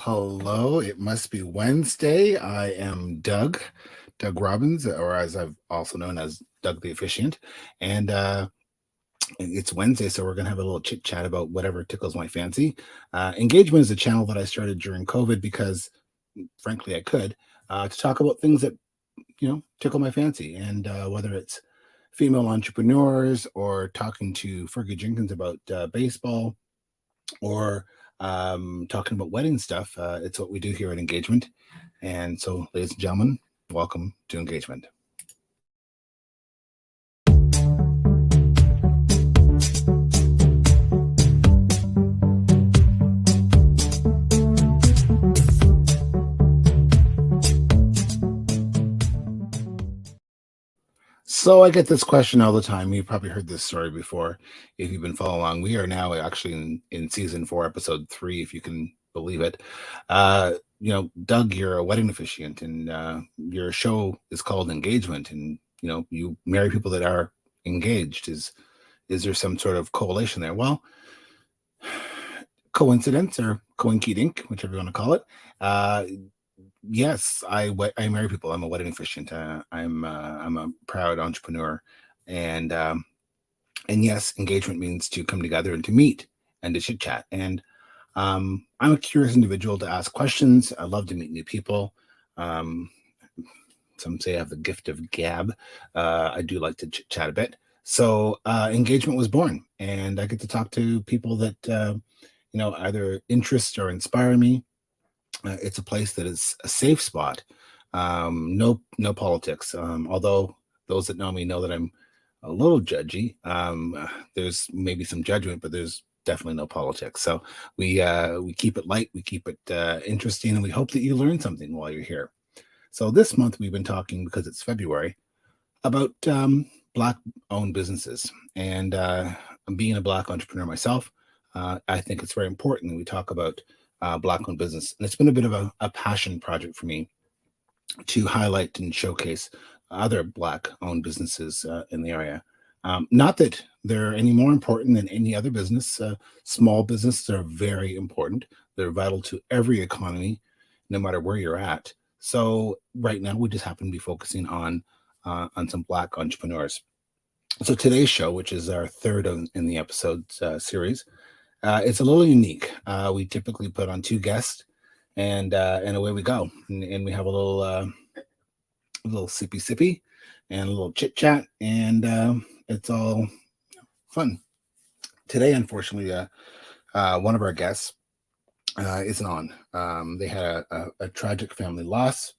Hello. It must be Wednesday. I am Doug Robbins, or as I've also known as Doug the Officiant. And it's Wednesday, so we're going to have a little chit chat about whatever tickles my fancy. Engagement is a channel that I started during COVID because, frankly, I could, to talk about things that, tickle my fancy. And whether it's female entrepreneurs or talking to Fergie Jenkins about baseball or talking about wedding stuff. It's what we do here at Engagement. And so, ladies and gentlemen, welcome to Engagement. So I get this question all the time. You've probably heard this story before if you've been following along. We are now actually in season 4, episode 3, if you can believe it. Doug, you're a wedding officiant, and your show is called Engagement, and you marry people that are engaged. Is there some sort of correlation there? Well, coincidence or coinkydink, whichever you want to call it. Yes, I marry people. I'm a wedding officiant. I'm a proud entrepreneur, and yes, engagement means to come together and to meet and to chit chat. And I'm a curious individual to ask questions. I love to meet new people. Some say I have the gift of gab. I do like to chit chat a bit. So engagement was born, and I get to talk to people that either interest or inspire me. It's a place that is a safe spot. No politics. Although those that know me know that I'm a little judgy. There's maybe some judgment, but there's definitely no politics. So we keep it light, we keep it interesting, and we hope that you learn something while you're here. So this month we've been talking, because it's February, about Black-owned businesses. And being a Black entrepreneur myself, I think it's very important that we talk about Black-owned business. And it's been a bit of a passion project for me to highlight and showcase other Black-owned businesses in the area. Not that they're any more important than any other business. Small businesses are very important. They're vital to every economy, no matter where you're at. So right now, we just happen to be focusing on some Black entrepreneurs. So today's show, which is our third in the episode series, it's a little unique. We typically put on 2 guests, and away we go. And we have a little sippy and a little chit chat, and it's all fun. Today, unfortunately, one of our guests isn't on. They had a tragic family loss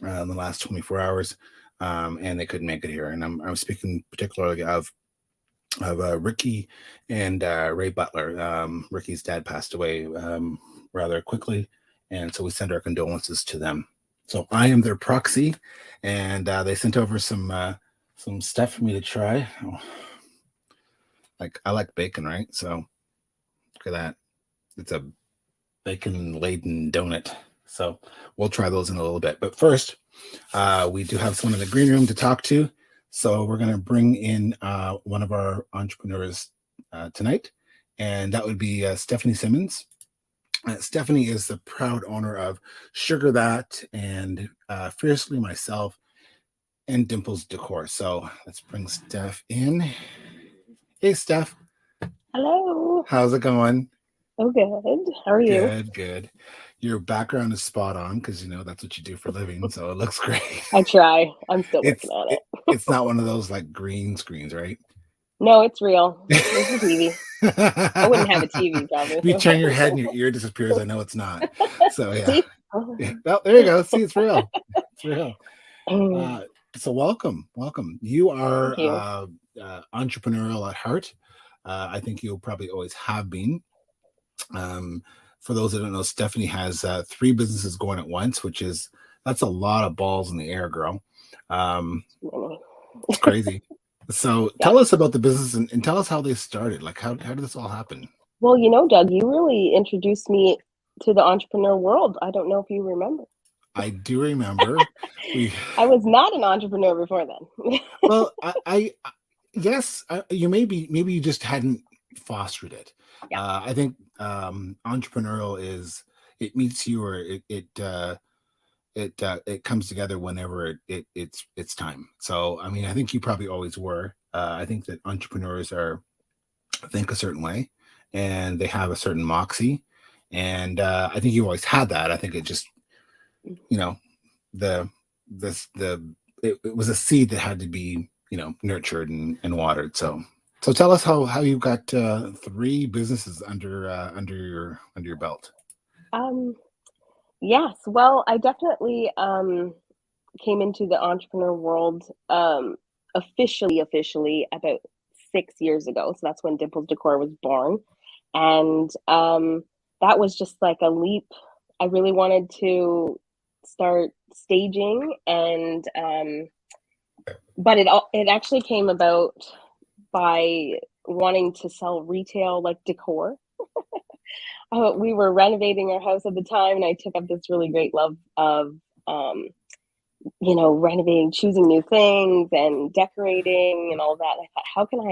in the last 24 hours, and they couldn't make it here. And I'm speaking particularly of Rikki and Ray Butler. Rikki's dad passed away rather quickly, and so we send our condolences to them. So I am their proxy, and they sent over some stuff for me to try. Oh, I like bacon, right? So look at that. It's a bacon-laden donut. So we'll try those in a little bit. But first, we do have someone in the green room to talk to. So we're going to bring in one of our entrepreneurs tonight, and that would be Stephanie Simmons. Stephanie is the proud owner of Sugar That and Fiercely Myself and Dimples Decor. So let's bring Steph in. Hey, Steph. Hello. How's it going? Oh, good. How are you? Good. Your background is spot on because that's what you do for a living, so it looks great. I try. I'm still working on it. It's not one of those like green screens, right? No, it's real. There's a TV. I wouldn't have a TV probably. If you turn your head and your ear disappears, I know it's not. So yeah. Well, there you go. See, it's real. It's real. So welcome. You are entrepreneurial at heart. I think you probably always have been. For those that don't know, Stephanie has 3 businesses going at once, that's a lot of balls in the air, girl. It's crazy. So tell us about the business and tell us how they started. Like, how did this all happen? Well, Doug, you really introduced me to the entrepreneur world. I don't know if you remember. I do remember. I was not an entrepreneur before then. Well, yes, maybe you just hadn't fostered it. Yeah. I think entrepreneurial is it meets you, or it comes together whenever it's time. So I mean, I think you probably always were. I think that entrepreneurs think a certain way, and they have a certain moxie, and I think you always had that. I think it just, you know, the it was a seed that had to be, nurtured and watered. So tell us how you got 3 businesses under your belt. Um, yes, well, I definitely came into the entrepreneur world officially about 6 years ago. So that's when Dimples Decor was born. And that was just like a leap. I really wanted to start staging, and but it actually came about by wanting to sell retail like decor. We were renovating our house at the time, and I took up this really great love of renovating, choosing new things and decorating and all that. I thought, how can I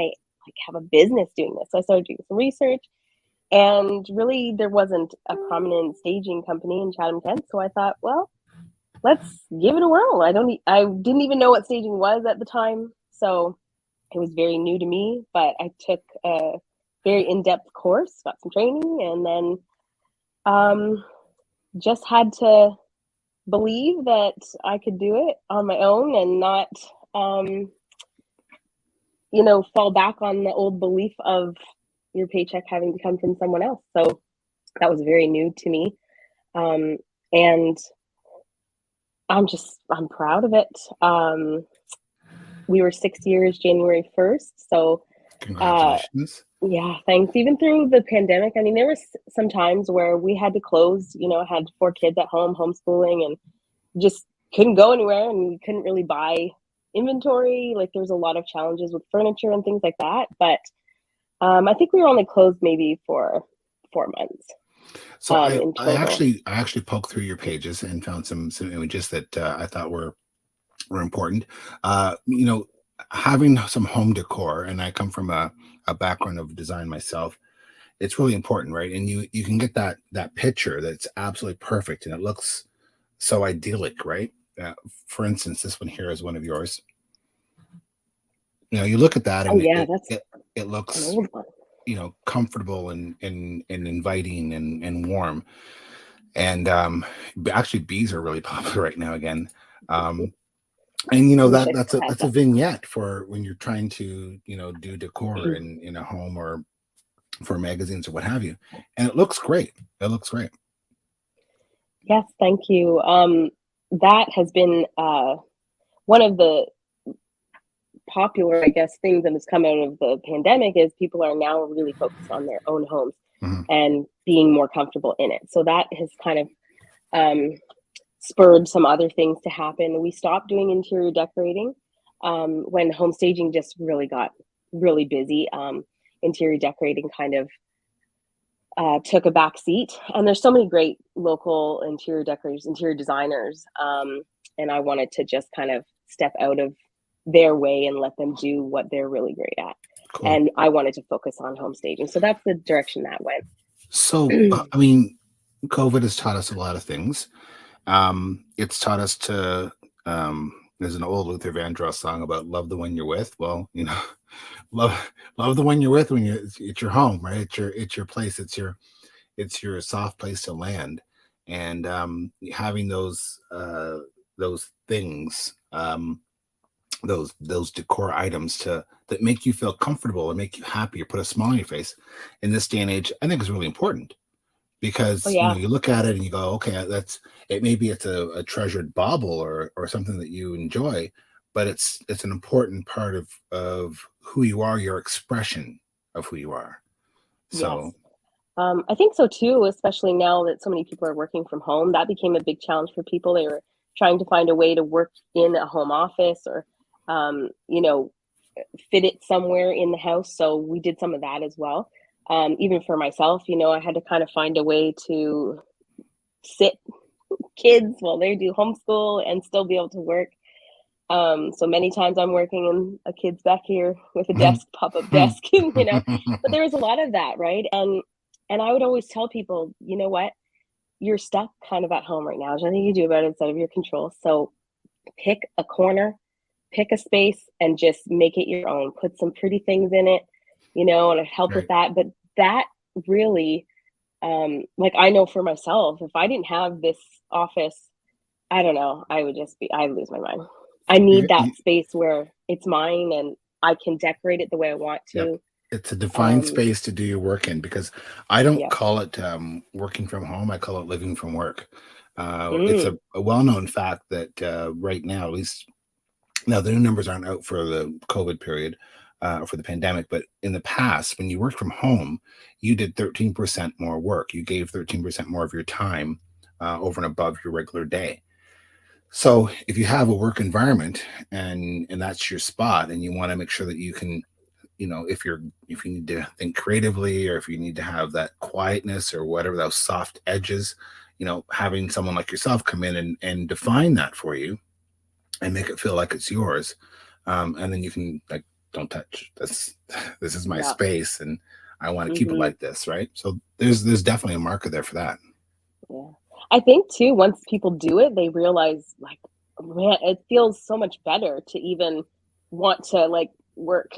like have a business doing this? So I started doing some research, and really there wasn't a prominent staging company in Chatham, Kent. So I thought, well, let's give it a whirl. I didn't even know what staging was at the time. So it was very new to me, but I took a very in-depth course, got some training, and then just had to believe that I could do it on my own and not, fall back on the old belief of your paycheck having to come from someone else. So that was very new to me. And I'm proud of it. We were 6 years, January 1st. So, Congratulations. yeah, thanks. Even through the pandemic, I mean, there was some times where we had to close, I had 4 kids at home, homeschooling, and just couldn't go anywhere, and we couldn't really buy inventory. Like there was a lot of challenges with furniture and things like that. But I think we were only closed maybe for 4 months. So In I total. actually poked through your pages and found some images that I thought were important. Having some home decor, and I come from a background of design myself. It's really important, right? And you can get that picture that's absolutely perfect, and it looks so idyllic, right? For instance, this one here is one of yours. You look at that, Oh and yeah, that's it an looks, old one. comfortable and inviting and warm. And actually, bees are really popular right now again. And I wish I that's still had a that. vignette for when you're trying to do decor in a home or for magazines or what have you, and it looks great. It looks great. Yes, thank you. That has been one of the popular, I guess, things that has come out of the pandemic is people are now really focused on their own homes Mm-hmm. and being more comfortable in it. So that has kind of spurred some other things to happen. We stopped doing interior decorating when home staging just really got really busy. Interior decorating kind of took a back seat, and there's so many great local interior decorators, interior designers, and I wanted to just kind of step out of their way and let them do what they're really great at. Cool. And I wanted to focus on home staging, so that's the direction that went. So, I mean, COVID has taught us a lot of things. It's taught us to. There's an old Luther Vandross song about love the one you're with. Well, love the one you're with when it's your home, right? It's your place. It's your soft place to land, and having those things, those decor items that make you feel comfortable and make you happy or put a smile on your face in this day and age, I think is really important. Oh Because yeah. you look at it and you go, okay, that's it. Maybe it's a treasured bauble or something that you enjoy, but it's an important part of who you are, your expression of who you are. So Yes. I think so too, especially now that so many people are working from home. That became a big challenge for people. They were trying to find a way to work in a home office or, you know, fit it somewhere in the house. So we did some of that as well. Even for myself, I had to kind of find a way to sit kids while they do homeschool and still be able to work. So many times I'm working and a kid's back here with a desk, pop-up desk, but there was a lot of that, right? And I would always tell people, you know what? you're stuck kind of at home right now. There's nothing you can do about it. It's out of your control. So pick a corner, pick a space, and just make it your own. Put some pretty things in it, and help with that. But that really, like, I know for myself, if I didn't have this office, I don't know, I'd lose my mind. I need that space where it's mine and I can decorate it the way I want to. Yep. It's a defined space to do your work in, because I don't call it working from home. I call it living from work. It's a well-known fact that right now, at least now, the new numbers aren't out for the COVID period, for the pandemic, but in the past, when you worked from home, you did 13% more work. You gave 13% more of your time over and above your regular day. So if you have a work environment and that's your spot, and you want to make sure that you can, if you need to think creatively, or if you need to have that quietness or whatever, those soft edges, having someone like yourself come in and define that for you and make it feel like it's yours. And then you can, like, don't touch this. This is my space, and I want to keep it like this, right? So there's definitely a marker there for that. Yeah. I think too, once people do it, they realize, like, man, it feels so much better to even want to, like, work.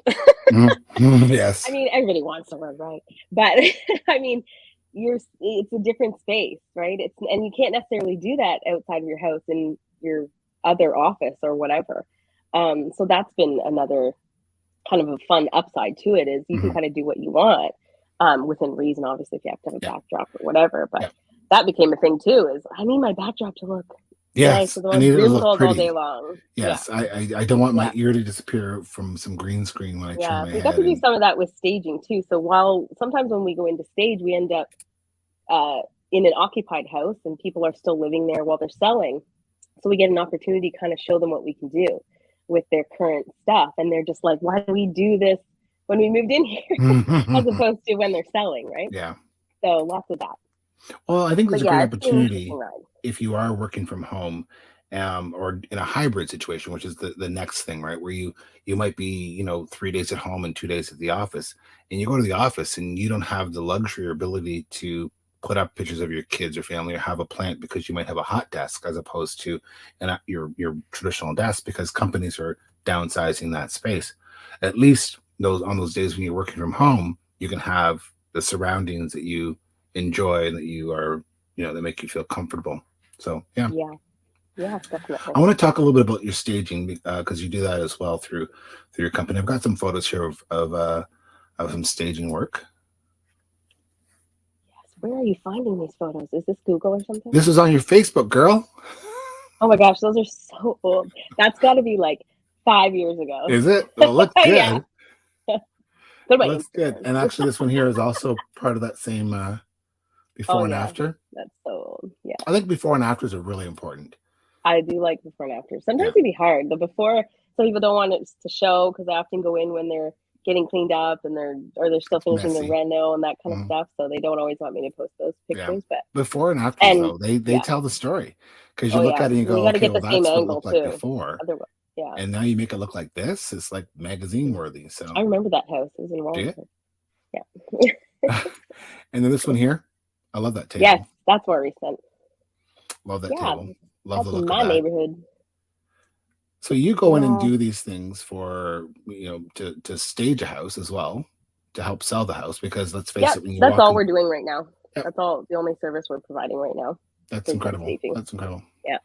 Yes. I mean, everybody wants to work, right? But I mean, it's a different space, right? And you can't necessarily do that outside of your house in your other office or whatever. So that's been another kind of a fun upside to it, is you can kind of do what you want, within reason, obviously, if you have to have a backdrop or whatever. But that became a thing too, is I need my backdrop to look nice, so I need it to look pretty all day long. Yes, I don't want my ear to disappear from some green screen when I turn my head. We got to do some of that with staging too. So sometimes when we go into stage, we end up in an occupied house, and people are still living there while they're selling. So we get an opportunity to kind of show them what we can do with their current stuff. And they're just like, why do we do this when we moved in here as opposed to when they're selling, right? Yeah. So lots of that. Well, I think there's a great opportunity if you are working from home, or in a hybrid situation, which is the next thing, right? Where you might be, 3 days at home and 2 days at the office, and you go to the office and you don't have the luxury or ability to put up pictures of your kids or family, or have a plant, because you might have a hot desk as opposed to your traditional desk, because companies are downsizing that space. At least on those days when you're working from home, you can have the surroundings that you enjoy and that you are, that make you feel comfortable. So yeah, definitely. I want to talk a little bit about your staging, because you do that as well through your company. I've got some photos here of some staging work. Where are you finding these photos? Is this Google or something? This is on your Facebook, girl. Oh my gosh, those are so old. That's got to be like 5 years ago. Is it? Well, it looks good. Yeah. Looks good. And actually, this one here is also part of that same before and after. That's so old. Yeah. I think before and afters are really important. I do like before and after. Sometimes it'd be hard. The before, some people don't want it to show, because they often go in when they're getting cleaned up and they're still finishing the reno and that kind of stuff. So they don't always want me to post those pictures. But before and after, though, they tell the story, because you look at it and you go, you got to get the well, same that's what it angle looked too. like before. Otherwise, and now you make it look like this. It's like magazine worthy. So I remember that house. It was in Wallingford. Yeah. And then this one here, I love that table. Yes, that's more recent. Love that table. Love the look my of that. Neighborhood. So you go in and do these things for, to stage a house as well, to help sell the house, because let's face it, when you that's all we're doing right now. That's all, the only service we're providing right now. That's incredible. Staging. That's incredible. Yeah.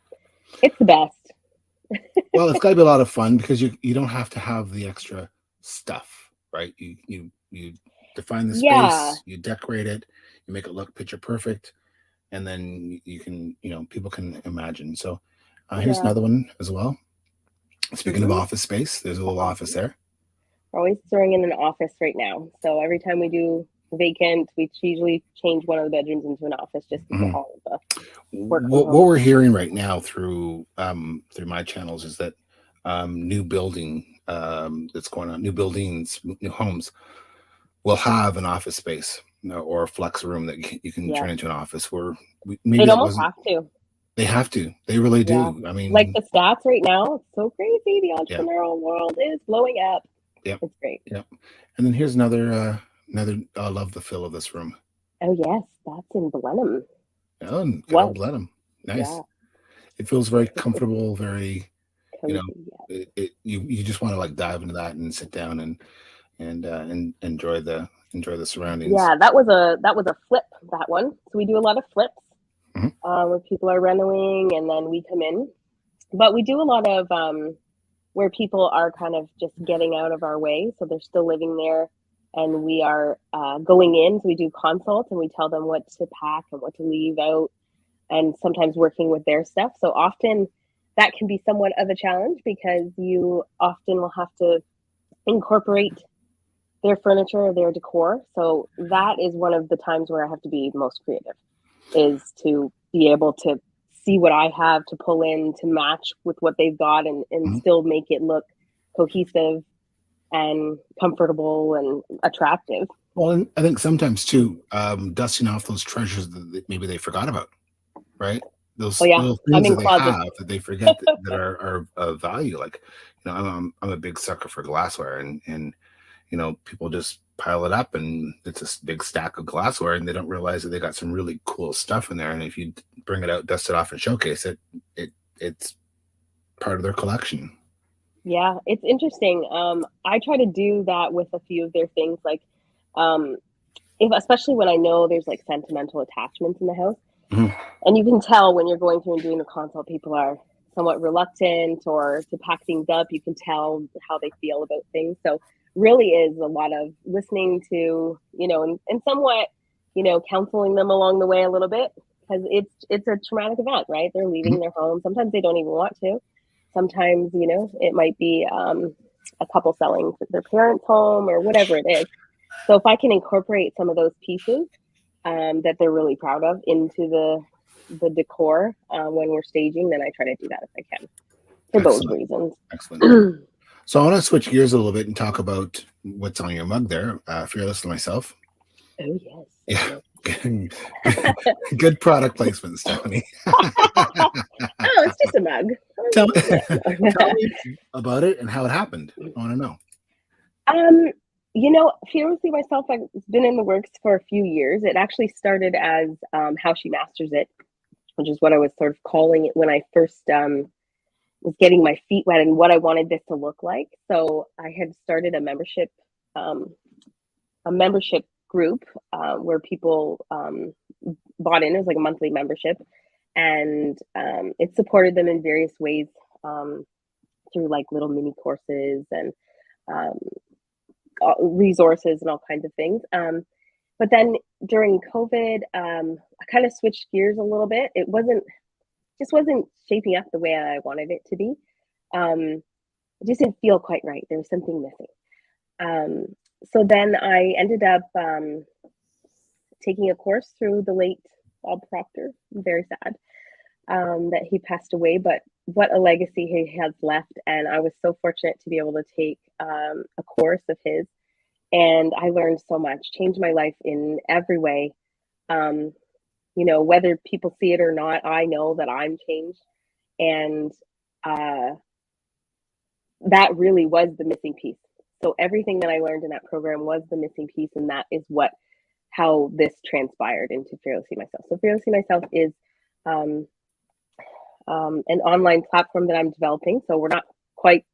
It's the best. Well, it's got to be a lot of fun, because you don't have to have the extra stuff, right? You define the space, you decorate it, you make it look picture perfect, and then you can, people can imagine. So here's another one as well. Speaking of office space, there's a little office there. We're always throwing in an office right now. So every time we do vacant, we usually change one of the bedrooms into an office, just to get all of the work. What we're hearing right now through my channels is that new building that's going on, new buildings, new homes will have an office space, or a flex room that you can turn into an office. Where maybe they almost have to. They have to. They really do. I mean, like the stats right now, it's so crazy. The entrepreneurial world is blowing up. Yep. It's great. Yep. And then here's another. I love the feel of this room. Oh yes, that's in Blenheim. Oh, God Was. bless him. Nice. Yeah, It feels very comfortable, very, you know, cozy. Yeah. you just want to like dive into that and sit down and enjoy the surroundings. Yeah, that was a flip, that one. So we do a lot of flips Mhm. where people are renovating and then we come in. But we do a lot of where people are kind of just getting out of our way. So they're still living there and we are going in. So we do consults and we tell them what to pack and what to leave out and sometimes working with their stuff. So often that can be somewhat of a challenge because you often will have to incorporate their furniture or their decor. So that is one of the times where I have to be most creative, is to be able to see what I have to pull in to match with what they've got and Mhm. still make it look cohesive and comfortable and attractive. Well, and I think sometimes too, dusting off those treasures maybe they forgot about, right? Oh Those yeah, little I'm things in that they closets. have that they forget that are of value. Like, I'm a big sucker for glassware, and people just pile it up, and it's this big stack of glassware, and they don't realize that they got some really cool stuff in there. And if you bring it out, dust it off, and showcase it, it's part of their collection. Yeah, it's interesting. I try to do that with a few of their things, like um, if especially when I know there's like sentimental attachments in the house. Mhm. And you can tell when you're going through and doing the consult, people are somewhat reluctant or to pack things up. You can tell how they feel about things. So really is a lot of listening to, and somewhat, counseling them along the way a little bit because it's a traumatic event, right? They're Mhm. leaving their home. Sometimes they don't even want to. Sometimes, it might be a couple selling their parents' home or whatever it is. So if I can incorporate some of those pieces that they're really proud of into the decor when we're staging, then I try to do that if I can for those Excellent, reasons. excellent. Oh So I want to switch gears a little bit and talk about what's on your mug there, Fearlessly Myself. yes, Yeah. yes. Good product placement, Stephanie. Oh, it's just a mug. tell, tell Yeah. me about it and how it happened. I want to know. um, Fearlessly Myself, I've been in the works for a few years. It actually started as How She Masters It, which is what I was sort of calling it when I first was getting my feet wet and what I wanted this to look like. So I had started um, a membership group where people bought in. It was like a monthly membership, and it supported them in various ways through like little mini courses and um, resources and all kinds of things. But then during COVID, I kind of switched gears a little bit. It wasn't shaping up the way I wanted it to be. It just didn't feel quite right. There was something missing. Um, so then I ended up taking a course through the late Bob Proctor. I'm very sad that he passed away, but what a legacy he has left. And I was so fortunate to be able to take a course of his. And I learned so much, changed my life in every way. Um, whether people see it or not, I know that I'm changed. And uh, that really was the missing piece. So everything that I learned in that program was the missing piece, and that is how this transpired into Fearlessly Myself. So Fearlessly Myself is um, an online platform that I'm developing. So we're not quite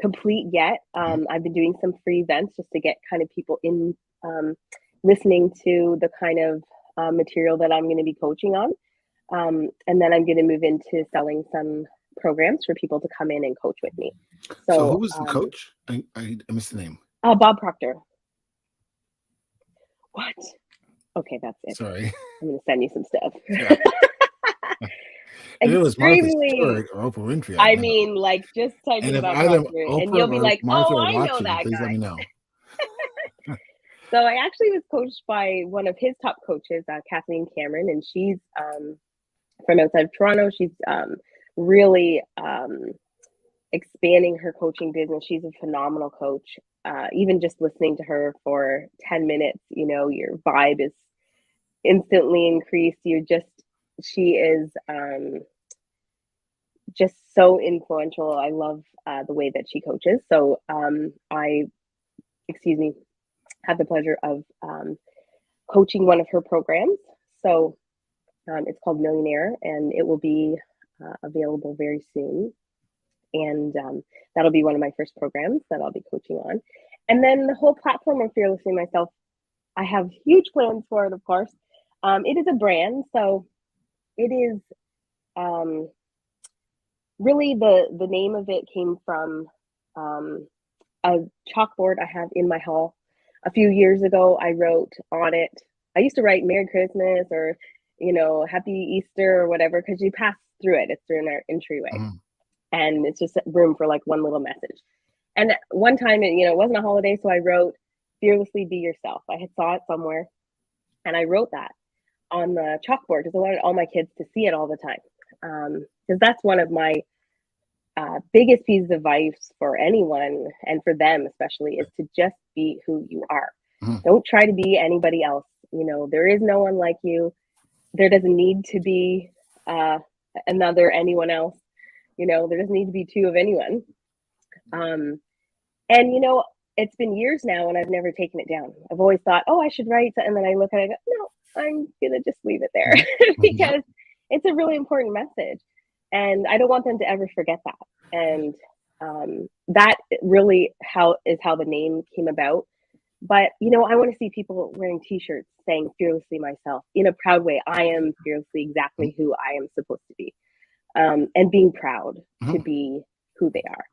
complete yet. Mhm. I've been doing some free events just to get kind of people in listening to the kind of material that I'm going to be coaching on. And then I'm going to move into selling some programs for people to come in and coach with me. So who So, was the coach? I missed the name. Bob Proctor. What? Okay, that's it. Sorry. I'm going to send you some stuff. Yeah. If it was Martha Extremely. Stewart or Oprah Winfrey, I'd I know. mean, like, just type And in if Bob either Proctor and Oprah you'll be or like, Martha oh, are I know watching, that please let guy. me know. So I actually was coached by one of his top coaches, Kathleen Cameron, and she's from outside of Toronto. She's really expanding her coaching business. She's a phenomenal coach. Even just listening to her for 10 minutes, your vibe is instantly increased. She is just so influential. I love the way that she coaches. So excuse me, had the pleasure of coaching one of her programs. So It's called Millionaire, and it will be available very soon. And that'll be one of my first programs that I'll be coaching on. And then the whole platform of Fearlessly Myself, I have huge plans for it, of course. It is a brand, so it is really the name of it came from a chalkboard I have in my hall. A few years ago, I wrote on it. I used to write Merry Christmas or, Happy Easter or whatever, because you pass through it. It's through our entryway. Mm-hmm. And it's just room for like one little message. And one time, it wasn't a holiday, so I wrote, "Fearlessly be yourself." I had saw it somewhere, and I wrote that on the chalkboard because I wanted all my kids to see it all the time. Because that's one of my biggest pieces of advice for anyone, and for them especially, is to just be who you are. Mm-hmm. Don't try to be anybody else. There is no one like you. There doesn't need to be another anyone else. There doesn't need to be two of anyone. And it's been years now and I've never taken it down. I've always thought, oh, I should write, and then I look at it and go, no, I'm gonna just leave it there because it's a really important message, and I don't want them to ever forget that. And that really is how the name came about. But I want to see people wearing T-shirts saying "Fearlessly Myself" in a proud way. I am fearlessly exactly who I am supposed to be. And being proud to be who they are.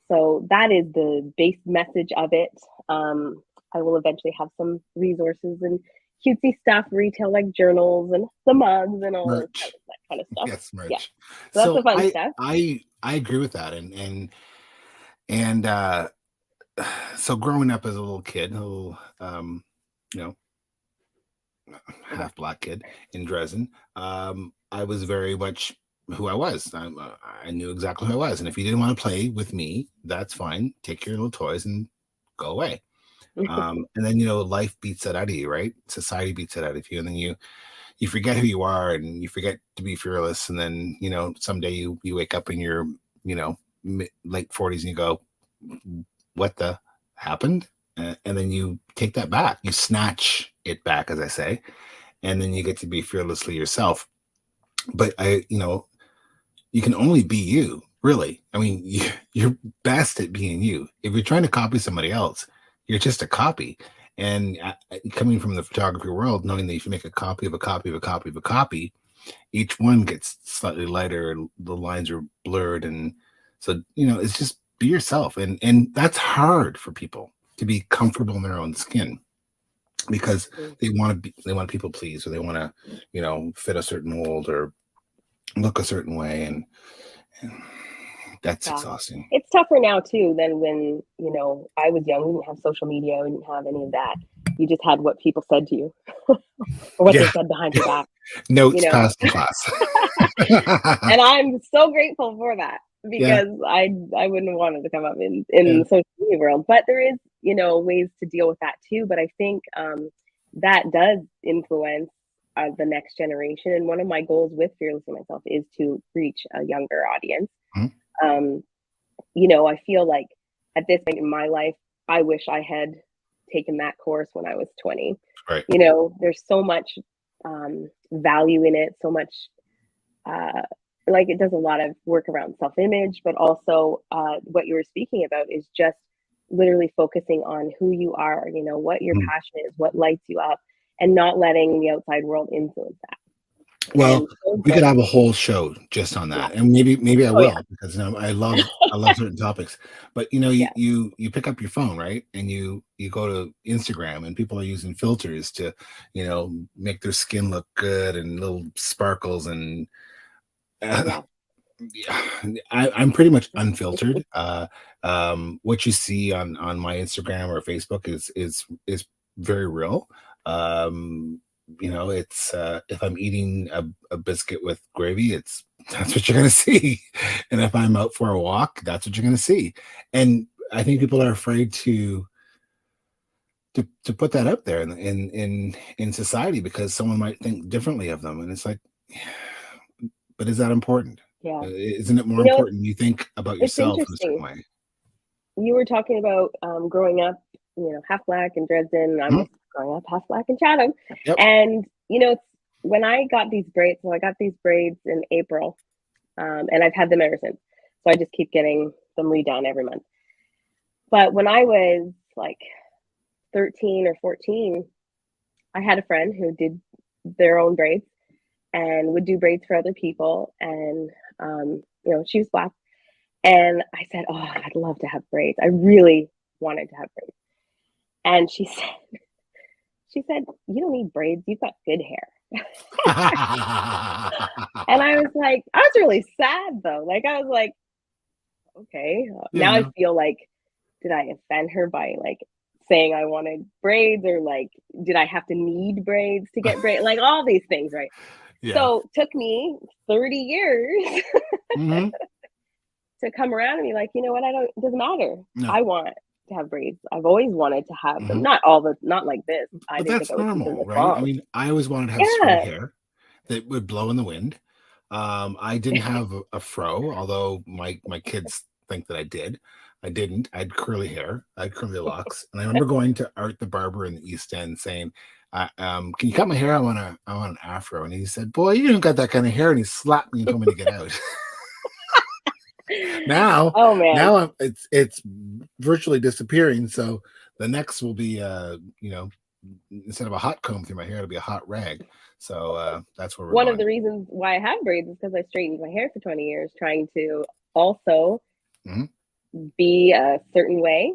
So that is the base message of it. I will eventually have some resources and cutesy stuff, retail like journals and the mugs and all that kind of stuff. Yes, merch. Yeah. So that's the fun stuff. I agree with that. And so growing up as a little kid, a little half black kid in Dresden, I was very much who I was. I knew exactly who I was. And if you didn't want to play with me, that's fine. Take your little toys and go away. And then, life beats that out of you, right? Society beats it out of you. And then you forget who you are and you forget to be fearless. And then, someday you wake up in your, late 40s and you go, what the happened? And then you take that back. You snatch it back, as I say. And then you get to be fearlessly yourself. But you can only be you, really. I mean, you're best at being you. If you're trying to copy somebody else, you're just a copy. And coming from the photography world, knowing that if you make a copy of a copy of a copy of a copy, each one gets slightly lighter, the lines are blurred. And so, it's just be yourself. And that's hard for people to be comfortable in their own skin, because they want to people please, or they want to, fit a certain mold or look a certain way, and that's exhausting. It's tougher now too than when I was young. We didn't have social media, we didn't have any of that. You just had what people said to you or what they said behind your back. Notes passed in class. And I'm so grateful for that, because I wouldn't have wanted to come up in the social media world. But there is ways to deal with that too. But I think that does influence the next generation. And one of my goals with Fearlessly Myself is to reach a younger audience. I feel like at this point in my life, I wish I had taken that course when I was 20. Right. There's so much value in it, so much like it does a lot of work around self-image, but also what you were speaking about is just literally focusing on who you are, what your passion is, what lights you up, and not letting the outside world influence that. Well, we could have a whole show just on that, and maybe I will, because I love certain topics. But you pick up your phone, right, and you go to Instagram, and people are using filters to make their skin look good and little sparkles, and I'm pretty much unfiltered. What you see on my Instagram or Facebook is very real. It's if I'm eating a biscuit with gravy, that's what you're gonna see. And if I'm out for a walk, that's what you're gonna see. And I think people are afraid to put that up there in society, because someone might think differently of them. And it's like, but is that important? Yeah. Isn't it more important you think about yourself in a certain way? You were talking about growing up, half black in Dresden. I'm growing up half black in Chatham. Yep. And, when I got these braids, so I got these braids in April, and I've had them ever since. So I just keep getting them redone every month. But when I was like 13 or 14, I had a friend who did their own braids and would do braids for other people. And, she was Black. And I said, oh, I'd love to have braids. I really wanted to have braids. And she said, you don't need braids. You've got good hair. And I was like, I was really sad though. Like, I was like, okay. Now I feel like, did I offend her by like saying I wanted braids, or like, did I have to need braids to get braids? Like all these things, right? Yeah. So took me 30 years Mm-hmm. to come around and be like, you know what? It doesn't matter. No. I want to have braids. I've always wanted to have them. Mm-hmm. Not like this. I But didn't that's think I would keep them normal, this right? long. I mean, I always wanted to have straight hair that would blow in the wind. I didn't have a fro, although my kids think that I did. I didn't. I had curly hair. I had curly locks, and I remember going to Art the barber in the East End saying, "Can you cut my hair? I want an afro." And he said, "Boy, you don't got that kind of hair," and he slapped me and told me to get out. Now, oh man, now it's virtually disappearing. So the next will be, instead of a hot comb through my hair, it'll be a hot rag. So that's where we're one going. of the reasons why I have braids is because I straightened my hair for 20 years, trying to also be a certain way.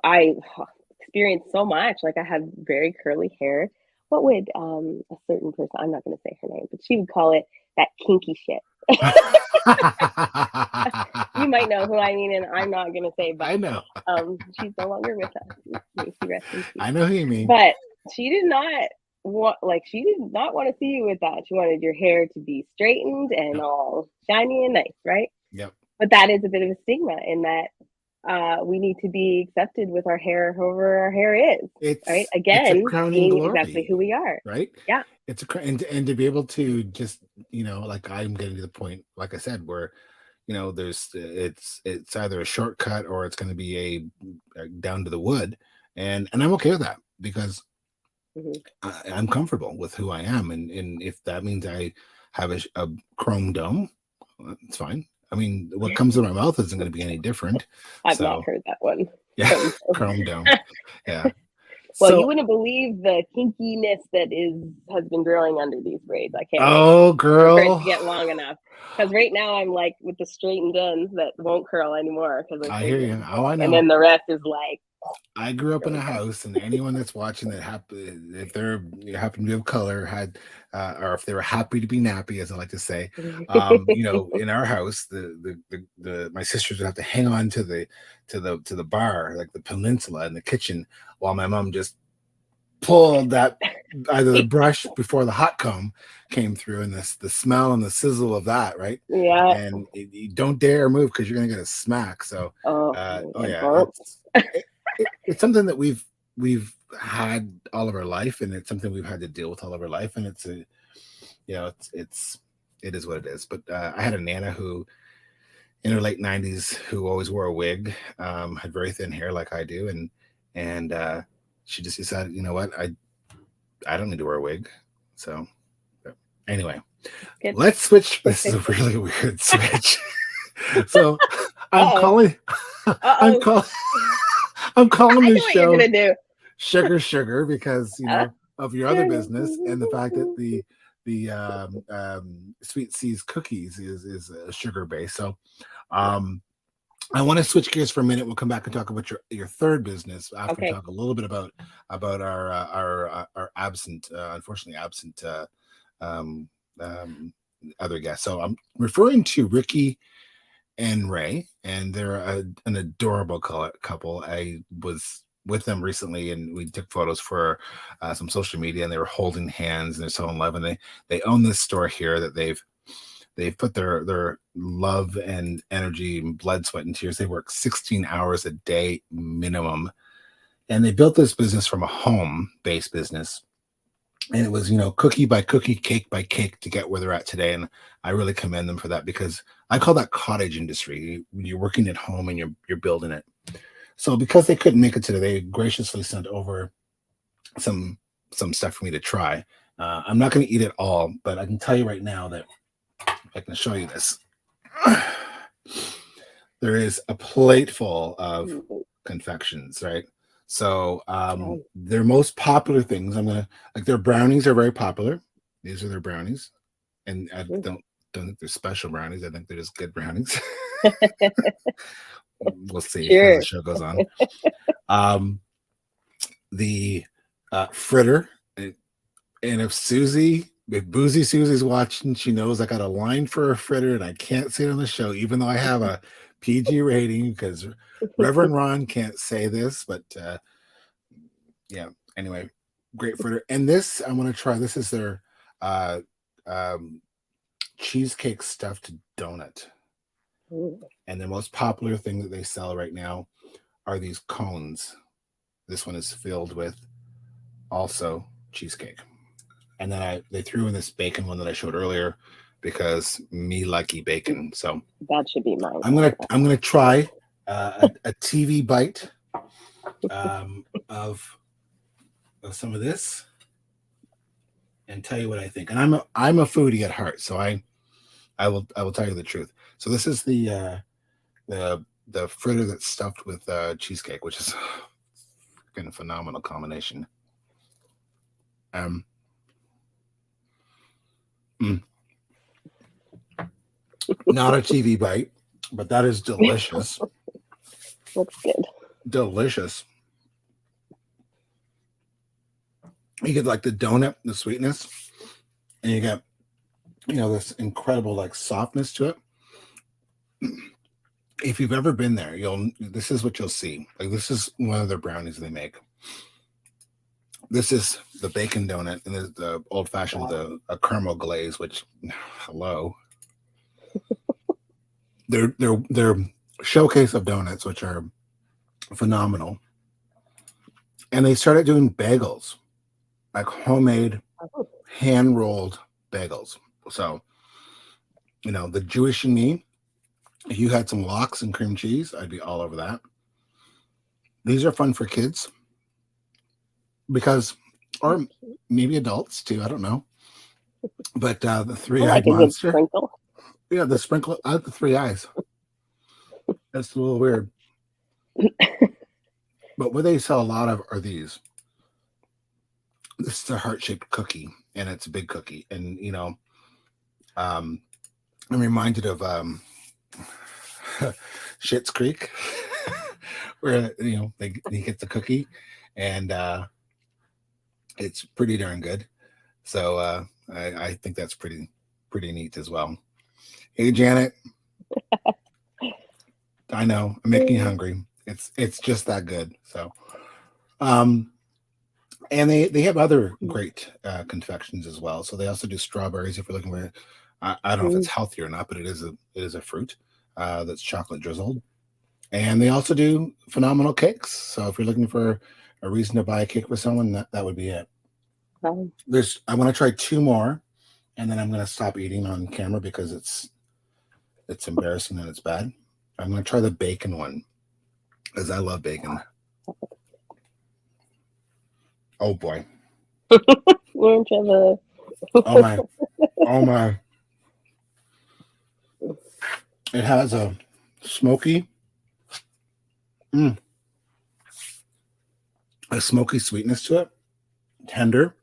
I experienced so much. Like I had very curly hair. What would a certain person, I'm not going to say her name, but she would call it that kinky shit. You might know who I mean, and I'm not going to say, but I know. She's no longer with us. I know who you mean. But she did not want to see you with that. She wanted your hair to be straightened and all shiny and nice, right? Yep. But that is a bit of a stigma in that we need to be accepted with our hair, however our hair is. Right? Again, being exactly who we are. Right? Yeah. It's and to be able to just, like I'm getting to the point, like I said, where it's either a shortcut or it's going to be a down to the wood, and I'm okay with that because I'm comfortable with who I am, and if that means I have a chrome dome, well, it's fine. I mean, what comes in my mouth isn't going to be any different. I've not heard that one. Yeah, chrome dome. Yeah. Well, you wouldn't believe the kinkiness that has been growing under these braids. I can't wait girl, for it to get long enough. Because right now I'm like with the straightened ends that won't curl anymore. I hear you. Oh, I know. And then the rest is like. I grew up in a house, and anyone that's watching that if they're happen to be of color, had or if they were happy to be nappy, as I like to say, in our house, the my sisters would have to hang on to the bar, like the peninsula in the kitchen, while my mom just pulled that either the brush before the hot comb came through, and the smell and the sizzle of that, right? Yeah. And you don't dare move because you're gonna get a smack. So it's something that we've had all of our life, and it's something we've had to deal with all of our life, and it is what it is. But I had a nana who in her late 90s who always wore a wig, had very thin hair like I do, and she just decided, you know what, I don't need to wear a wig. So anyway, let's switch. This is a really weird switch. So I'm calling this show Sugar because of your other business and the fact that the Sweet Seas cookies is a sugar base. So I want to switch gears for a minute. We'll come back and talk about your third business after we talk a little bit about our absent, unfortunately absent other guests. So I'm referring to Rikki and Ray, and they're an adorable couple. I was with them recently, and we took photos for some social media, and they were holding hands, and they're so in love. And they own this store here that they've put their love and energy and blood, sweat, and tears. They work 16 hours a day minimum, and they built this business from a home-based business. And it was, cookie by cookie, cake by cake to get where they're at today. And I really commend them for that, because I call that cottage industry. You're working at home and you're building it. So because they couldn't make it today, they graciously sent over some some stuff for me to try. I'm not going to eat it all, but I can tell you right now that I can show you this. There is a plate full of confections, right? So their most popular things, I'm gonna like their brownies are very popular. These are their brownies, and I don't think they're special brownies. I think they're just good brownies. We'll see as the show goes on. The fritter, and if Boozy Susie's watching, she knows I got a line for a fritter, and I can't say it on the show, even though I have a PG rating because Reverend Ron can't say this, but yeah. Anyway, great fritter. And this I want to try. This is their cheesecake stuffed donut. And the most popular thing that they sell right now are these cones. This one is filled with also cheesecake. And then they threw in this bacon one that I showed earlier because me lucky bacon. So that should be mine. I'm gonna try a TV bite of some of this and tell you what I think. And I'm a foodie at heart, so I will tell you the truth. So this is the fritter that's stuffed with cheesecake, which is a phenomenal combination. Not a TV bite, but that is delicious. Looks good. Delicious. You get like the donut, the sweetness, and you get, this incredible like softness to it. If you've ever been there, this is what you'll see. Like this is one of their brownies they make. This is the bacon donut, and the old fashioned, a caramel glaze, which, hello. Their showcase of donuts, which are phenomenal. And they started doing bagels, like homemade, hand rolled bagels. So, the Jewish in me, if you had some lox and cream cheese, I'd be all over that. These are fun for kids or maybe adults too. I don't know. But the three-eyed monster. Sprinkle. Yeah, the sprinkle. I have the three eyes. That's a little weird. But what they sell a lot of are these. This is a heart-shaped cookie, and it's a big cookie. And I'm reminded of Schitt's Creek, where he gets the cookie, and it's pretty darn good. So I think that's pretty neat as well. Hey Janet, I know I'm making you hungry. It's just that good. So, and they have other great confections as well. So they also do strawberries if you're looking for. I don't know if it's healthy or not, but it is a fruit that's chocolate drizzled. And they also do phenomenal cakes. So if you're looking for a reason to buy a cake for someone, that would be it. I want to try two more, and then I'm going to stop eating on camera because it's embarrassing and it's bad. I'm going to try the bacon one because I love bacon. Oh boy. Oh my. It has a smoky sweetness to it. Tender.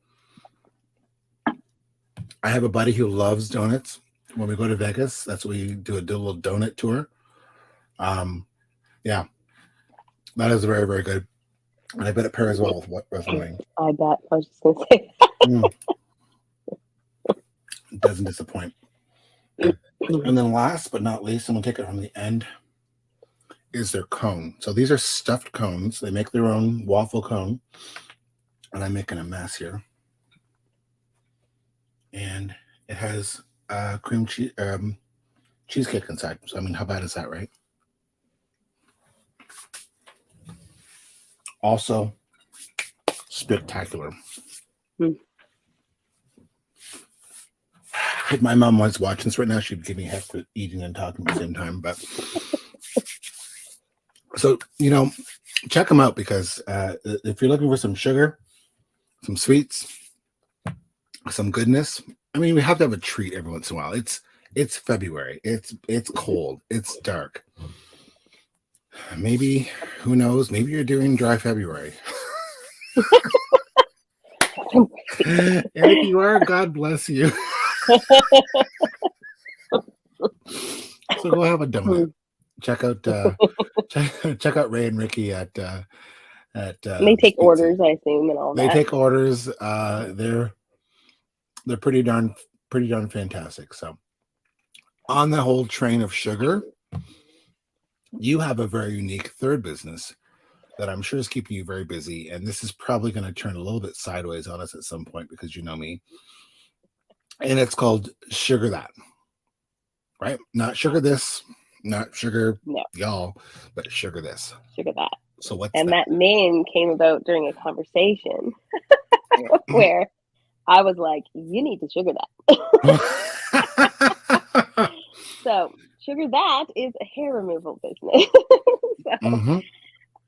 I have a buddy who loves donuts. When we go to Vegas, that's what we do a little donut tour. Yeah, that is very, very good. And I bet it pairs well with wine. I bet. I was just going to say It doesn't disappoint. And then last but not least, and we'll take it from the end, is their cone. So these are stuffed cones. They make their own waffle cone. And I'm making a mess here. And it has cream cheesecake inside. So, I mean, how bad is that, right? Also, spectacular. If my mom was watching this right now, she'd give me heck for eating and talking at the same time. But so, check them out because if you're looking for some sugar, some sweets, some goodness. I mean, we have to have a treat every once in a while. It's February. It's cold. It's dark. Maybe, who knows? Maybe you're doing dry February. And if you are, God bless you. So go have a donut. Check out Ray and Rikki at they take orders, I assume, and all that. They take orders. They're pretty darn fantastic. So on the whole train of sugar, you have a very unique third business that I'm sure is keeping you very busy. And this is probably going to turn a little bit sideways on us at some point because you know me. And it's called Sugar That. Right? Not sugar this, not sugar y'all, but sugar this. Sugar That. So what's and that name came about during a conversation where I was like, you need to sugar that. So Sugar That is a hair removal business.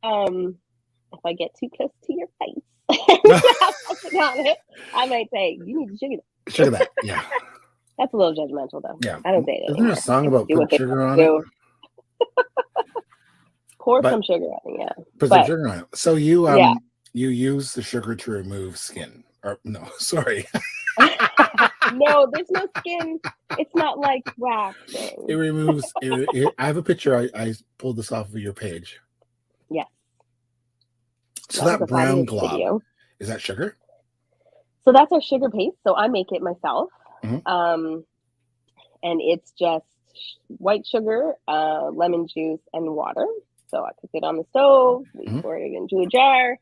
So, if I get too close to your face I might say, you need to sugar that. Sugar that, yeah. That's a little judgmental, though. Yeah. I don't say it. Isn't there a song about put sugar on it? Pour some sugar on it, yeah. Put some sugar on it. So you you use the sugar to remove skin. Or no, sorry. No, there's no skin. It's not like waxing. It removes. I have a picture. I pulled this off of your page. Yes. So that brown glob, is that sugar? So that's our sugar paste. So I make it myself. Mm-hmm. And it's just white sugar, lemon juice, and water. So I cook it on the stove. We pour it into a jar.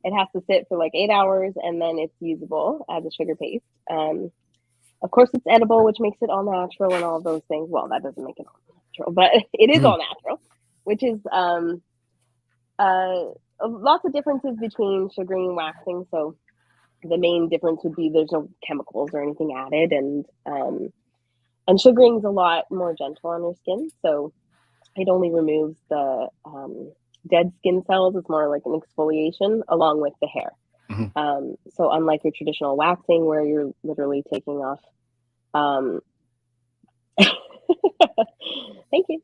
It has to sit for like 8 hours, and then it's usable as a sugar paste. Of course, it's edible, which makes it all natural and all those things. Well, that doesn't make it all natural, but it is all natural, which is lots of differences between sugaring and waxing. So the main difference would be there's no chemicals or anything added, and sugaring is a lot more gentle on your skin. So it only removes the dead skin cells. It's more like an exfoliation along with the hair. So unlike your traditional waxing where you're literally taking off thank you.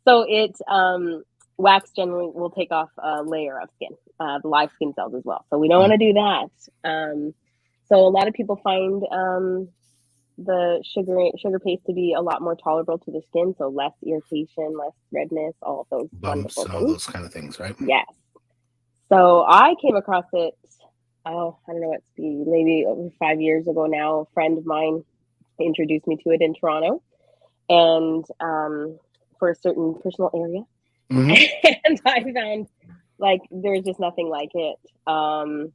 So it wax generally will take off a layer of skin, the live skin cells as well. So we don't want to do that. So a lot of people find the sugar paste to be a lot more tolerable to the skin, so less irritation, less redness, all of those bumps, all things. Those kind of things, right? Yes. So I came across it, I don't know, it's maybe over 5 years ago now. A friend of mine introduced me to it in Toronto, and for a certain personal area. And I found like there's just nothing like it. And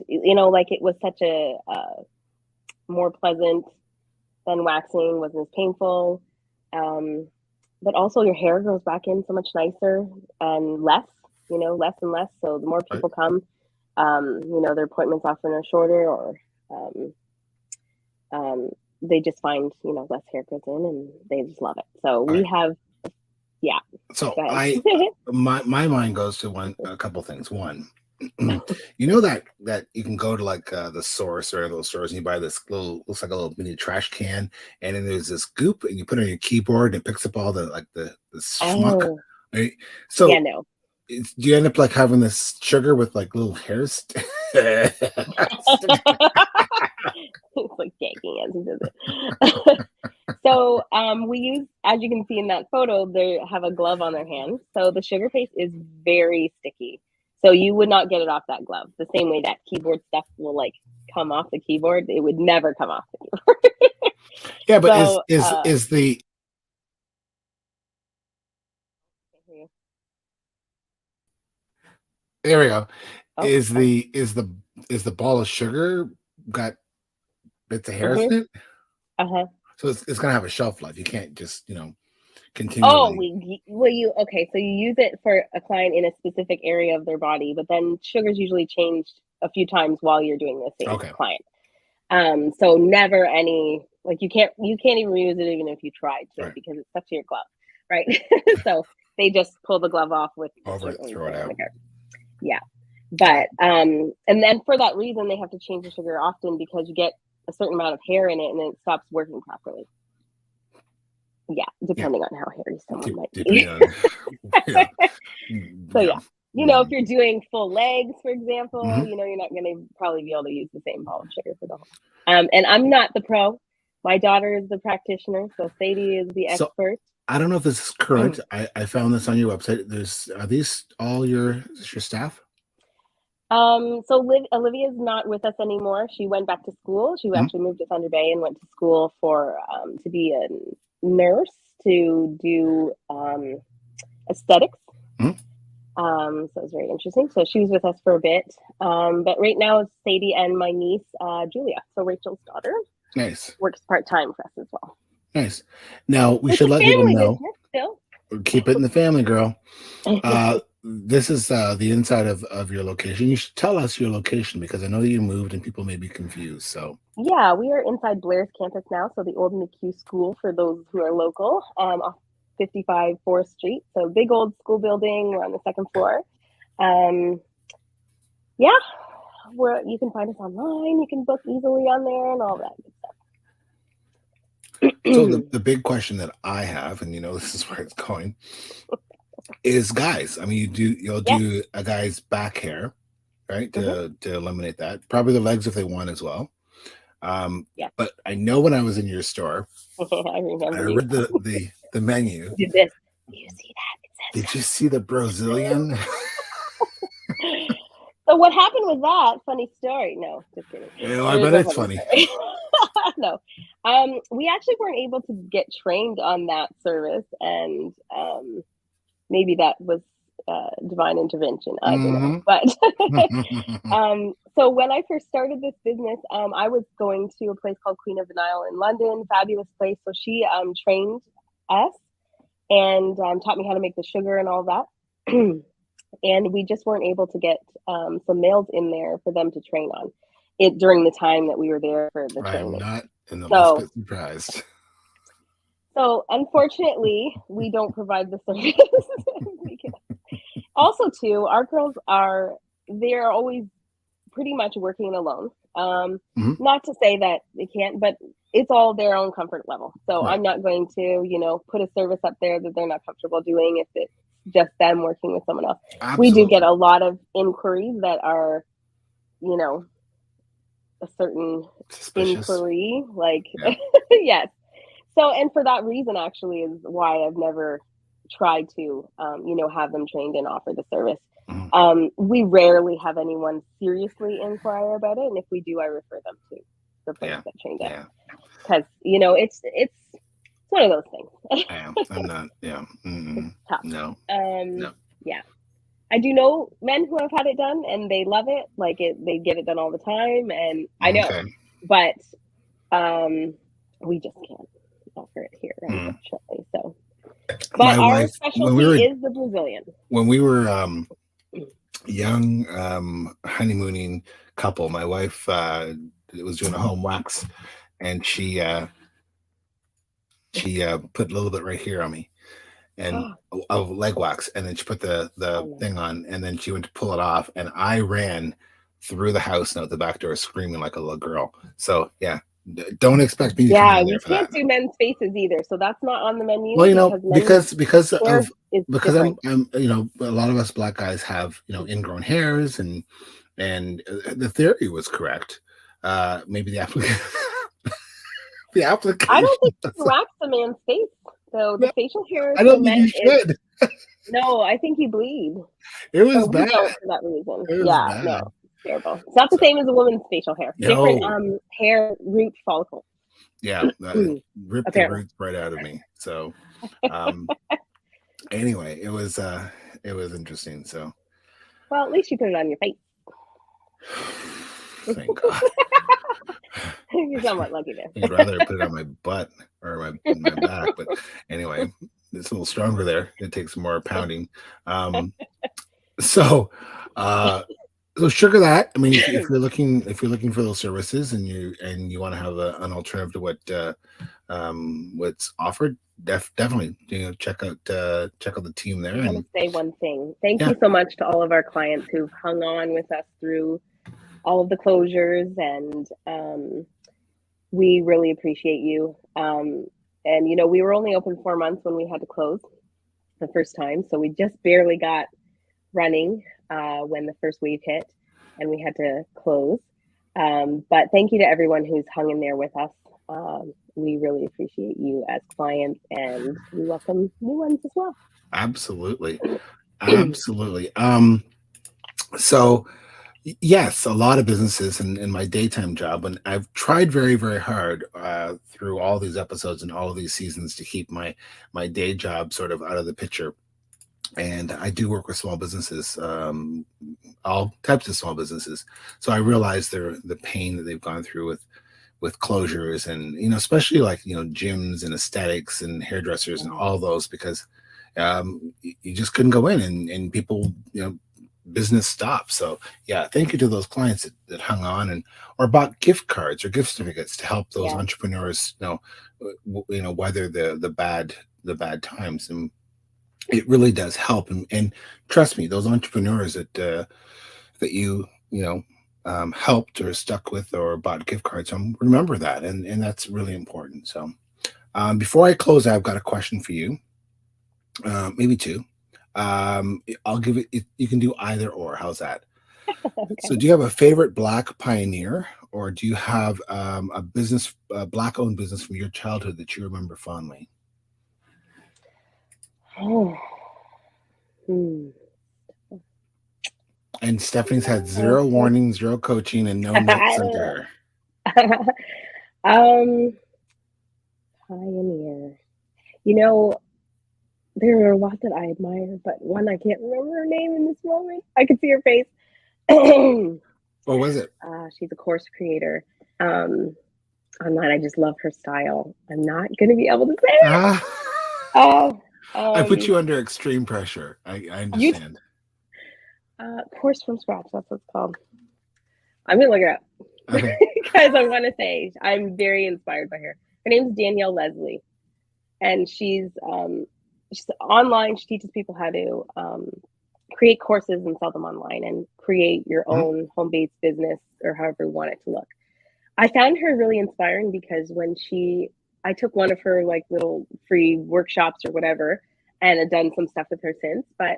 you know, like it was such a more pleasant than waxing, wasn't as painful. But also your hair grows back in so much nicer and less and less. So the more people come, their appointments often are shorter, or they just find, less hair grows in, and they just love it. So we have, yeah. So my mind goes to a couple things. One, you know that you can go to like the Source or those stores and you buy this looks like a little mini trash can, and then there's this goop and you put it on your keyboard and it picks up all the schmuck. Right? So yeah, no. Do you end up like having this sugar with like little hairs? It's like taking it. So we use, as you can see in that photo, they have a glove on their hand. So the sugar paste is very sticky. So you would not get it off that glove. The same way that keyboard stuff will like come off the keyboard, it would never come off the keyboard. Yeah, but so, is the there we go. Oh, is the ball of sugar got bits of hairs in it? So it's gonna have a shelf life. You can't just continue. Oh, okay. So you use it for a client in a specific area of their body, but then sugar's usually changed a few times while you're doing the same client. So never any you can't even reuse it even if you tried to, because it's stuck to your glove, right? So they just pull the glove off with over it, throw it out. Yeah. But and then for that reason, they have to change the sugar often because you get a certain amount of hair in it and then it stops working properly. Yeah, depending on how hairy someone might be. If you're doing full legs, for example, you're not going to probably be able to use the same ball of sugar for the whole. And I'm not the pro. My daughter is the practitioner, so Sadie is the expert. I don't know if this is correct. I found this on your website. Are these all your staff? So Olivia's not with us anymore. She went back to school. She actually moved to Thunder Bay and went to school for to be a nurse to do aesthetics. So it was very interesting. So she was with us for a bit. But right now it's Sadie and my niece, Julia. So Rachel's daughter. Nice. Works part-time for us as well. Nice. Now we should let people know. Keep it in the family, girl. This is the inside of your location. You should tell us your location because I know that you moved and people may be confused. So yeah, we are inside Blair's campus now. So the old McHugh School for those who are local, off 55 4th Street. So big old school building. We're on the second floor. You can find us online. You can book easily on there and all that good stuff. So the big question that I have, and this is where it's going, is guys. I mean, you'll do a guy's back hair, right? To eliminate that. Probably the legs if they want as well. But I know when I was in your store, I read the menu. Did this? You see that? Did you see the Brazilian? So what happened with that? Funny story. No, just kidding. I bet it's funny. No, we actually weren't able to get trained on that service, and maybe that was divine intervention. I don't know, but so when I first started this business, I was going to a place called Queen of the Nile in London, fabulous place. So she trained us and taught me how to make the sugar and all that. And we just weren't able to get some males in there for them to train on it during the time that we were there for the training. I'm not in the least bit surprised. So unfortunately, we don't provide the service. Also, too, our girls they're always pretty much working alone. Not to say that they can't, but it's all their own comfort level. So I'm not going to, put a service up there that they're not comfortable doing if it's just them working with someone else. Absolutely. We do get a lot of inquiries that are, a certain suspicious inquiry, yes. So, and for that reason, actually, is why I've never tried to, have them trained and offer the service. We rarely have anyone seriously inquire about it, and if we do, I refer them to the place that trained us. Because it's one of those things. I'm not. Yeah. It's tough. No. No. Yeah. I do know men who have had it done and they love it. They get it done all the time, and I know, but we just can't offer it here, unfortunately. So, but our specialty is the Brazilian. When we were young, honeymooning couple, my wife was doing a home wax, and she put a little bit right here on me, and of leg wax, and then she put the thing on, and then she went to pull it off, and I ran through the house and out the back door screaming like a little girl. So don't expect me to come in there for can't do men's faces either, so that's not on the menu. Well, because I'm a lot of us black guys have ingrown hairs, and the theory was correct. Maybe the application. I don't think you can wax a man's face. So the facial hair. I don't think you should. No, I think you bleed. It was bad for that reason. No, terrible. It's not the same as a woman's facial hair. No. Different hair root follicle. Yeah, ripped the roots right out of me. So, anyway, it was interesting. So, well, at least you put it on your face. Thank God. You're somewhat lucky there. I'd rather put it on my butt or my back, but anyway, it's a little stronger there. It takes more pounding. So So sugar that. I mean, if you're looking for those services and you want to have an alternative to what's offered, definitely check out the team there. I want And to say one thing. Thank yeah, you so much to all of our clients who've hung on with us through all of the closures, and we really appreciate you. And we were only open 4 months when we had to close the first time, so we just barely got running when the first wave hit, and we had to close. But thank you to everyone who's hung in there with us. We really appreciate you as clients, and we welcome new ones as well. absolutely, absolutely. So yes, a lot of businesses in my daytime job, and I've tried very, very hard through all these episodes and all of these seasons to keep my day job sort of out of the picture. And I do work with small businesses, all types of small businesses. So I realize the pain that they've gone through with closures, and especially like gyms and aesthetics and hairdressers and all those, because you just couldn't go in, and people business stopped. So yeah, thank you to those clients that hung on and or bought gift cards or gift certificates to help those Yeah. entrepreneurs weather the bad times. And it really does help. And trust me, those entrepreneurs that helped or stuck with or bought gift cards, remember that, and that's really important. So before I close, I've got a question for you, maybe two. I'll give it. You can do either or. How's that? So, Okay. do you have a favorite Black pioneer, or do you have a Black-owned business from your childhood that you remember fondly? Oh. Hmm. And Stephanie's had Oh, zero warning, zero coaching, and no notes sent to her. um, Pioneer. You know, there are a lot that I admire, but one I can't remember her name in this moment. I can see her face. What was it? She's a course creator. Um, Online, I just love her style. I'm not gonna be able to say it. Ah, Oh, I put you under extreme pressure. I you understand. course from scratch. That's what it's called. I'm gonna look it up Okay. because I want to say I'm very inspired by her. Her name's Danielle Leslie, and she's online. She teaches people how to create courses and sell them online, and create your Mhm. own home-based business, or however you want it to look. I found her really inspiring because I took one of her like little free workshops or whatever, and had done some stuff with her since. But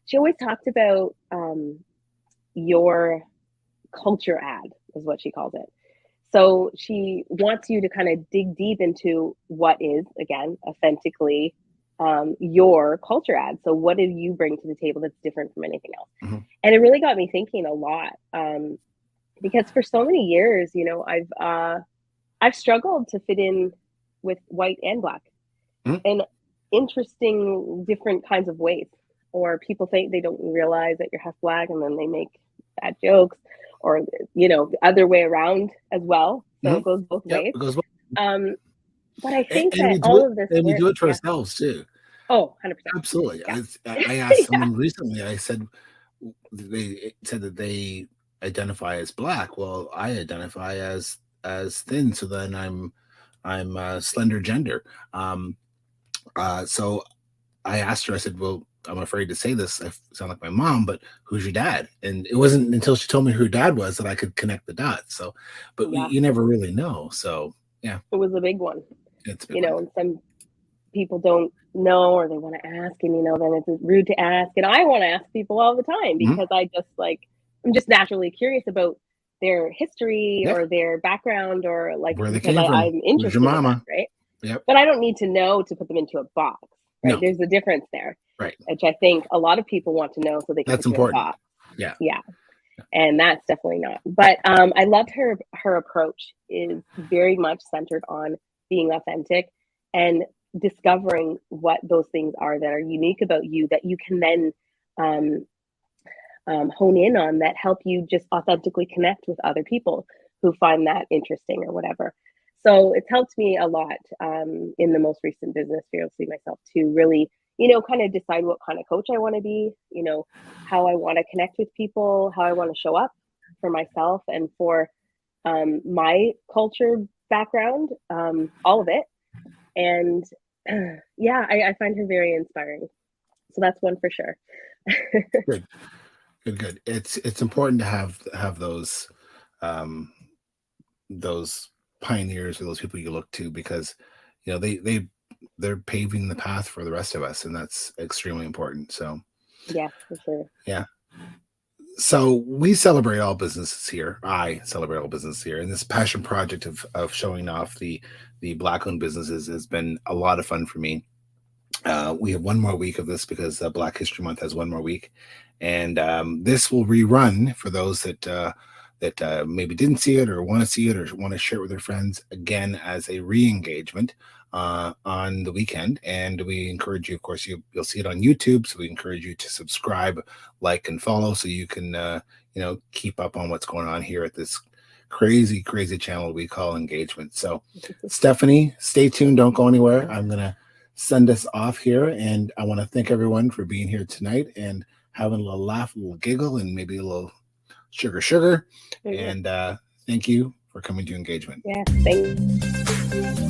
she always talked about your culture ad, is what she calls it. So she wants you to kind of dig deep into what is, again, authentically your culture ad. So what do you bring to the table that's different from anything else? Mhm. And it really got me thinking a lot, because for so many years, I've struggled to fit in with white and Black Mhm. in interesting, different kinds of ways. Or people think they don't realize that you're half Black, and then they make bad jokes, or the other way around as well. So Mhm. it goes both Yep, ways. it goes well. Um, but I And, think and that we do all it, of this and we work, do it to yeah. ourselves too. Oh, 100%. Absolutely. Yeah. I asked Yeah. someone recently. I said they said that they identify as Black. Well, I identify as thin, so then I'm slender gender. Um, so I asked her. I said, "Well, I'm afraid to say this. I sound like my mom, but who's your dad?" And it wasn't until she told me who her dad was that I could connect the dots. So, but Yeah. you never really know. So yeah, It was a big one, it's a big one. and some people don't know, or they want to ask, and then it's rude to ask. And I want to ask people all the time Mhm. because I'm just naturally curious about their history Yeah, or their background, or like, where they because came from. I'm Who's your interested in that, mama? right? Yep. But I don't need to know to put them into a box, right? No. There's a difference there, Right. which I think a lot of people want to know so they can That's put you in a important. box. Yeah. Yeah. And that's definitely not. But I loved her approach is very much centered on being authentic and discovering what those things are that are unique about you, that you can then um, hone in on, that help you just authentically connect with other people who find that interesting or whatever. So it's helped me a lot in the most recent business, Fearlessly Myself, to really kind of decide what kind of coach I want to be, how I want to connect with people, how I want to show up for myself and for my culture background, all of it. And yeah, I find her very inspiring. So that's one for sure. Good, good. It's important to have those pioneers or those people you look to, because they're paving the path for the rest of us, and that's extremely important. So Yeah, for sure. yeah. So we celebrate all businesses here. I celebrate all businesses here, and this passion project of showing off the Black-owned businesses has been a lot of fun for me. We have one more week of this because Black History Month has one more week, and this will rerun for those that maybe didn't see it or want to see it or want to share it with their friends again as a re-engagement on the weekend. And we encourage you, of course, you'll see it on YouTube, so we encourage you to subscribe, like, and follow so you can keep up on what's going on here at this crazy channel we call Engagement. So Stephanie, stay tuned, don't go anywhere. I'm gonna send us off here, and I want to thank everyone for being here tonight and having a little laugh, a little giggle, and maybe a little sugar. And thank you for coming to Engagement. Yeah, thanks.